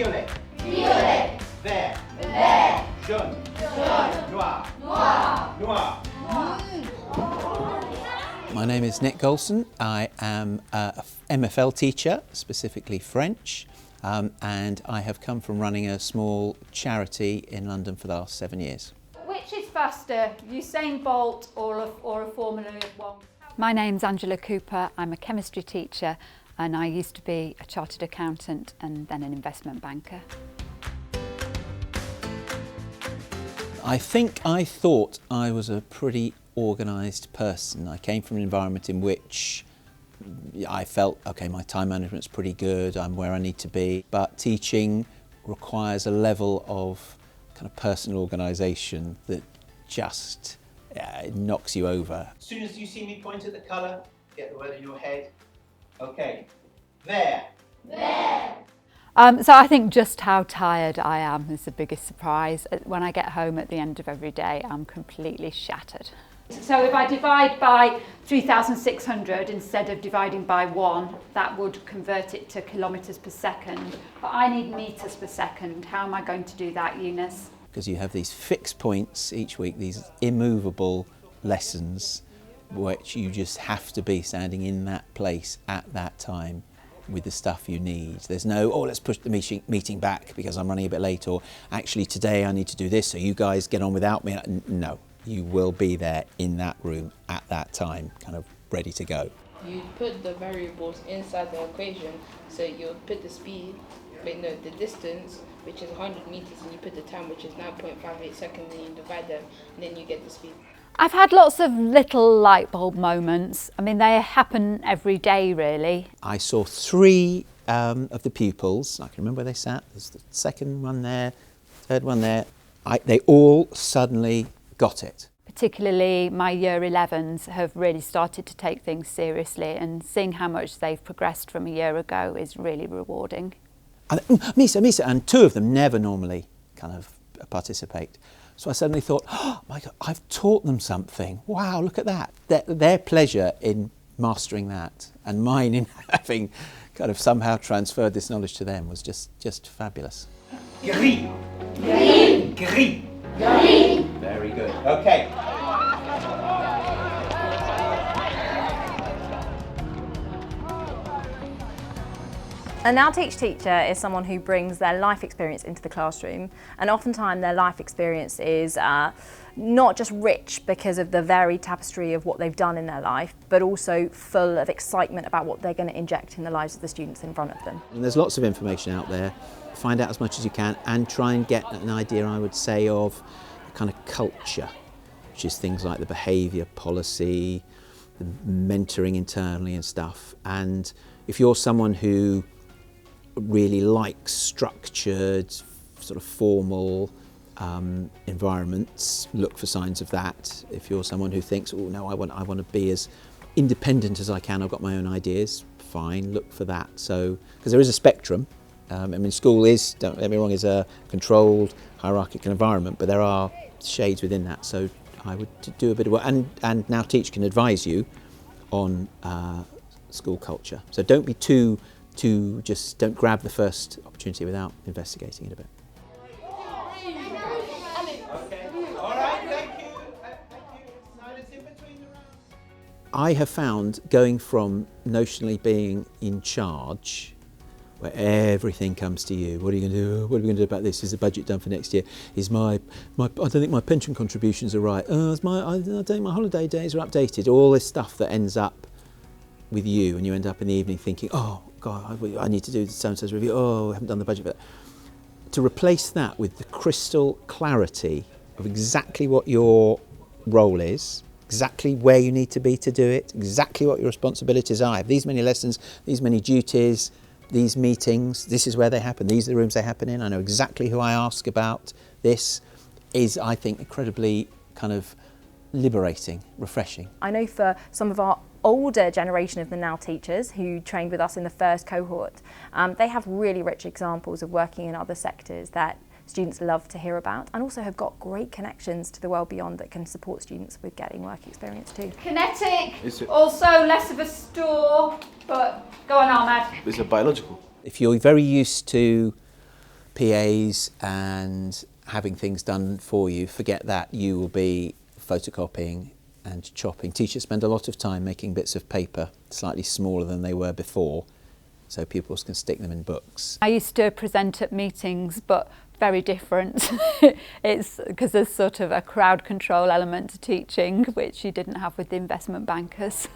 violet, violet, vert, vert, jaune, jaune, noir, noir, noir. My name is Nick Golson. I am a MFL teacher, specifically French, and I have come from running a small charity in London for the last 7 years. Which is faster, Usain Bolt or a Formula One? My name's Angela Cooper. I'm a chemistry teacher and I used to be a chartered accountant and then an investment banker. I think I thought I was a pretty organised person. I came from an environment in which I felt, okay, my time management's pretty good, I'm where I need to be, but teaching requires a level of kind of personal organisation that just it knocks you over. As soon as you see me point at the colour, get the word in your head. Okay, there. vert. So I think just how tired I am is the biggest surprise. When I get home at the end of every day, I'm completely shattered. So if I divide by 3,600 instead of dividing by 1, that would convert it to kilometres per second. But I need metres per second. How am I going to do that, Eunice? Because you have these fixed points each week, these immovable lessons, which you just have to be standing in that place at that time with the stuff you need. There's no, oh, let's push the meeting back because I'm running a bit late, or actually today I need to do this, so you guys get on without me. No, you will be there in that room at that time, kind of ready to go. You put the variables inside the equation, so you put the speed, the distance, which is 100 meters, and you put the time, which is 9.58 seconds, and you divide them, and then you get the speed. I've had lots of little light bulb moments. I mean, they happen every day, really. I saw 3 of the pupils. I can remember where they sat. There's the second one there, third one there. They all suddenly got it. Particularly my year 11s have really started to take things seriously, and seeing how much they've progressed from a year ago is really rewarding. And, Misa, and 2 of them never normally kind of participate. So I suddenly thought, oh my God, I've taught them something. Wow, look at that. Their pleasure in mastering that and mine in having kind of somehow transferred this knowledge to them was just fabulous. Gris, Green, gris. green. Very good. Okay. A Now Teach teacher is someone who brings their life experience into the classroom, and oftentimes their life experience is not just rich because of the varied tapestry of what they've done in their life, but also full of excitement about what they're going to inject in the lives of the students in front of them. And there's lots of information out there. Find out as much as you can and try and get an idea, I would say, of a kind of culture, which is things like the behaviour policy, the mentoring internally and stuff. And if you're someone who really likes structured, sort of formal environments, look for signs of that. If you're someone who thinks, oh no, I want to be as independent as I can, I've got my own ideas, fine, look for that. So, because there is a spectrum. I mean, school is, don't get me wrong, is a controlled, hierarchical environment, but there are shades within that. So I would do a bit of work, and Now Teach can advise you on school culture. So don't be too just don't grab the first opportunity without investigating it a bit. Okay. All right, thank you. Silence in between the rounds. I have found going from notionally being in charge, where everything comes to you. What are you going to do? What are we going to do about this? Is the budget done for next year? Is I don't think my pension contributions are right. I don't think my holiday days are updated. All this stuff that ends up with you, and you end up in the evening thinking, oh God, I need to do so-and-so's review. Oh, I haven't done the budget for that. To replace that with the crystal clarity of exactly what your role is, exactly where you need to be to do it, exactly what your responsibilities are. I have these many lessons, these many duties, these meetings, this is where they happen, these are the rooms they happen in, I know exactly who I ask about. This is, I think, incredibly kind of liberating, refreshing. I know for some of our older generation of the Now teachers who trained with us in the first cohort, they have really rich examples of working in other sectors that students love to hear about, and also have got great connections to the world beyond that can support students with getting work experience too. Kinetic, also less of a store, but go on Ahmed. Is it biological? If you're very used to PAs and having things done for you, forget that. You will be photocopying and chopping. Teachers spend a lot of time making bits of paper slightly smaller than they were before, so pupils can stick them in books. I used to present at meetings, but very different. It's because there's sort of a crowd control element to teaching, which you didn't have with the investment bankers.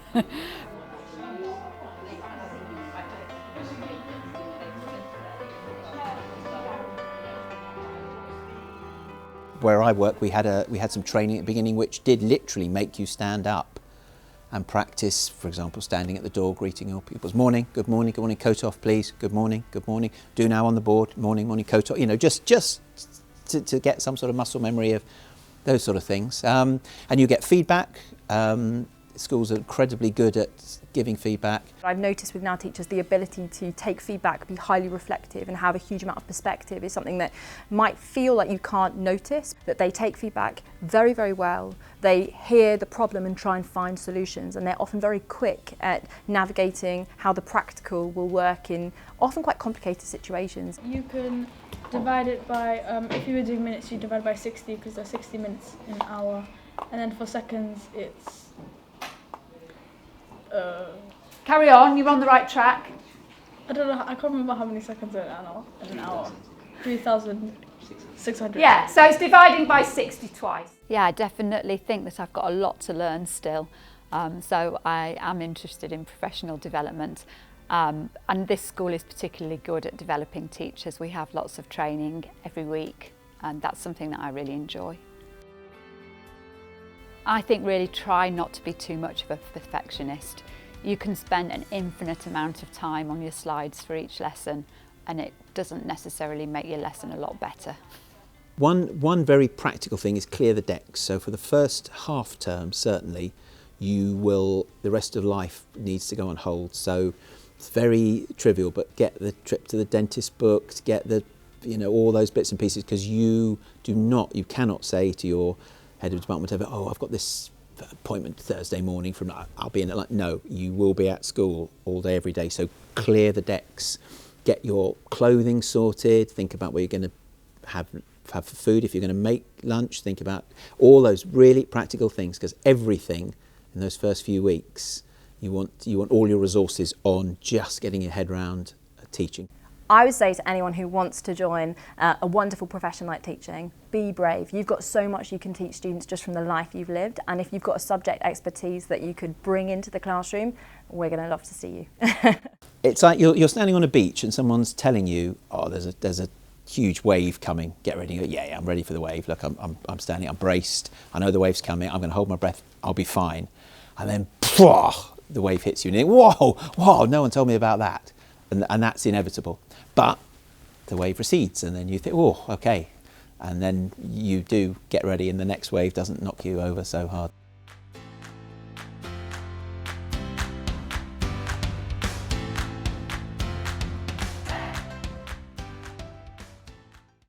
Where I work, we had some training at the beginning which did literally make you stand up and practice, for example, standing at the door greeting your pupils. Morning, good morning, coat off please, good morning, do now on the board, morning, coat off, you know, just to get some sort of muscle memory of those sort of things. And you get feedback. Schools are incredibly good at giving feedback. I've noticed with Now Teachers the ability to take feedback, be highly reflective and have a huge amount of perspective is something that might feel like you can't notice, that they take feedback very, very well. They hear the problem and try and find solutions, and they're often very quick at navigating how the practical will work in often quite complicated situations. You can divide it by, if you were doing minutes, you divide by 60 because there's 60 minutes in an hour, and then for seconds it's Carry on, you're on the right track. I don't know, I can't remember how many seconds in an hour. 3,600. Yeah, so it's dividing by 60 twice. Yeah, I definitely think that I've got a lot to learn still. So I am interested in professional development. And this school is particularly good at developing teachers. We have lots of training every week, and that's something that I really enjoy. I think really try not to be too much of a perfectionist. You can spend an infinite amount of time on your slides for each lesson, and it doesn't necessarily make your lesson a lot better. One very practical thing is clear the decks. So for the first half term, certainly, the rest of life needs to go on hold. So it's very trivial, but get the trip to the dentist booked, get the, all those bits and pieces, because you cannot say to your head of department, oh, I've got this appointment Thursday morning I'll be in it. No, you will be at school all day, every day. So clear the decks, get your clothing sorted, think about what you're going to have for food. If you're going to make lunch, think about all those really practical things, because everything in those first few weeks, you want all your resources on just getting your head around teaching. I would say to anyone who wants to join a wonderful profession like teaching, be brave. You've got so much you can teach students just from the life you've lived, and if you've got a subject expertise that you could bring into the classroom, we're going to love to see you. It's like you're standing on a beach and someone's telling you, oh, there's a huge wave coming, get ready. You go, yeah, I'm ready for the wave. Look, I'm standing, I'm braced, I know the wave's coming, I'm going to hold my breath, I'll be fine. And then, the wave hits you and you think, whoa, no one told me about that. And that's inevitable. But the wave recedes and then you think, oh, okay. And then you do get ready and the next wave doesn't knock you over so hard.